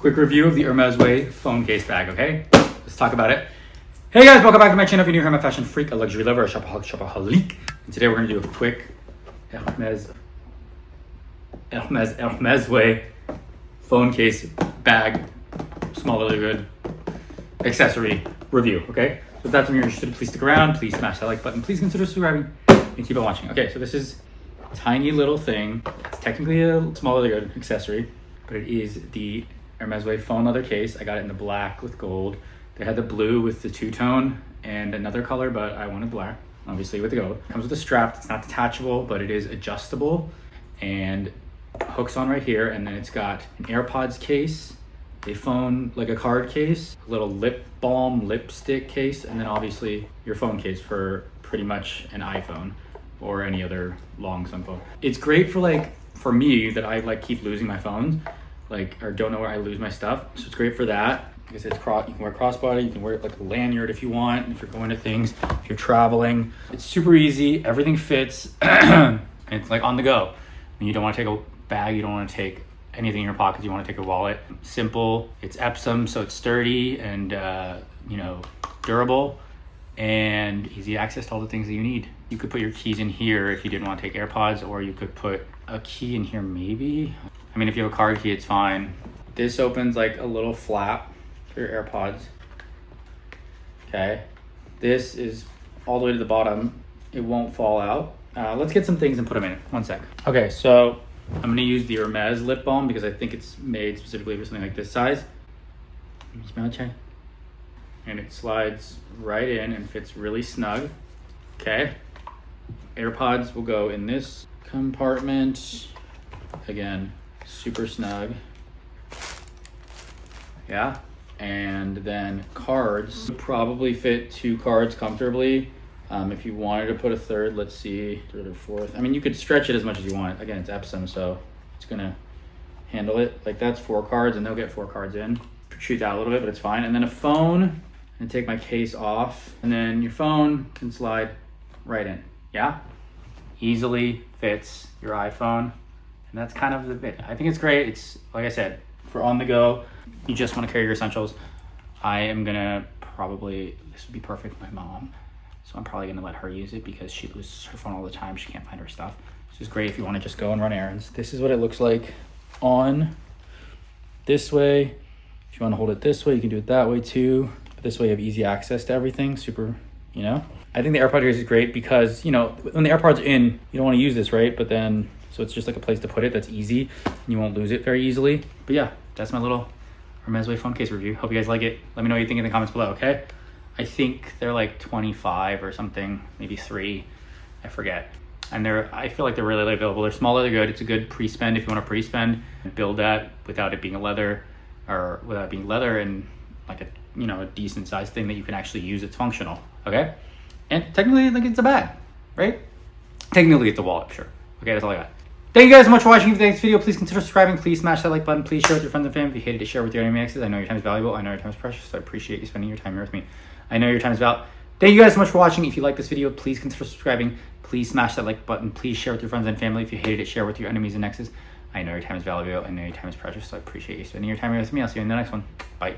Quick review of the Hermesway phone case bag, okay? Let's talk about it. Hey guys, welcome back to my channel. If you're new here, I'm a fashion freak, a luxury lover, a shopaholic, shopaholique. And today we're gonna do a quick Hermes Hermesway phone case bag, small, really good accessory review, okay? So if that's when you're interested, please stick around. Please smash that like button. Please consider subscribing and keep on watching. Okay, so this is a tiny little thing. It's technically a small, really good accessory, but it is the Hermesway phone leather case. I got it in the black with gold. They had the blue with the two-tone and another color, but I wanted black, obviously, with the gold. It comes with a strap. It's not detachable, but it is adjustable and hooks on right here. And then it's got an AirPods case, a phone, like a card case, a little lip balm lipstick case, and then obviously your phone case for pretty much an iPhone or any other long some phone. It's great for me that I keep losing my phones, or don't know where I lose my stuff. So it's great for that. Like I said, you can wear crossbody, you can wear it like a lanyard if you want, if you're going to things, if you're traveling. It's super easy, everything fits, and it's like on the go. When you don't want to take a bag, you don't want to take anything in your pockets, you want to take a wallet. Simple, it's Epsom, so it's sturdy and durable, and easy access to all the things that you need. You could put your keys in here if you didn't want to take AirPods, or you could put a key in here maybe. I mean, if you have a card key, it's fine. This opens like a little flap for your AirPods. Okay. This is all the way to the bottom. It won't fall out. Let's get some things and put them in. One sec. Okay, so I'm gonna use the Hermes lip balm because I think it's made specifically for something like this size. Smell check. And it slides right in and fits really snug. Okay. AirPods will go in this compartment. Again, super snug. Yeah. And then cards would probably fit 2 cards comfortably. If you wanted to put a third, let's see, third or fourth. I mean, you could stretch it as much as you want. Again, it's Epsom, so it's gonna handle it. Like that's 4 cards, and they'll get 4 cards in. Shoot out a little bit, but it's fine. And then a phone, and take my case off, and then your phone can slide right in. Yeah, easily fits your iPhone, and that's kind of the bit. I think it's great. It's like I said, for on the go. You just want to carry your essentials. I am gonna this would be perfect for my mom. So I'm probably gonna let her use it because she loses her phone all the time. She can't find her stuff. This is great if you want to just go and run errands. This is what it looks like on this way. If you want to hold it this way, you can do it that way too. But this way you have easy access to everything. Super, I think the AirPod case is great because, when the AirPod's in, you don't want to use this, right? But then, so it's just like a place to put it that's easy and you won't lose it very easily. But yeah, that's my little Hermesway phone case review. Hope you guys like it. Let me know what you think in the comments below, okay? I think they're like 25 or something, maybe 3, I forget. And I feel like they're really available. They're small, they're good. It's a good pre-spend if you want to pre-spend and build that without it being leather and like a decent sized thing that you can actually use. It's functional, okay? And technically, like it's a bag, right? Technically, it's a wallet, sure. Okay, that's all I got. Thank you guys so much for watching. If you like this video, please consider subscribing. Please smash that like button. Please share with your friends and family. If you hated it, share with your enemy exes. I know your time is valuable. I know your time is precious. So I appreciate you spending your time here with me. I know your time is valuable. Thank you guys so much for watching. If you like this video, please consider subscribing. Please smash that like button. Please share with your friends and family. If you hated it, share with your enemies and exes. I know your time is valuable. I know your time is precious. So I appreciate you spending your time here with me. I'll see you in the next one. Bye.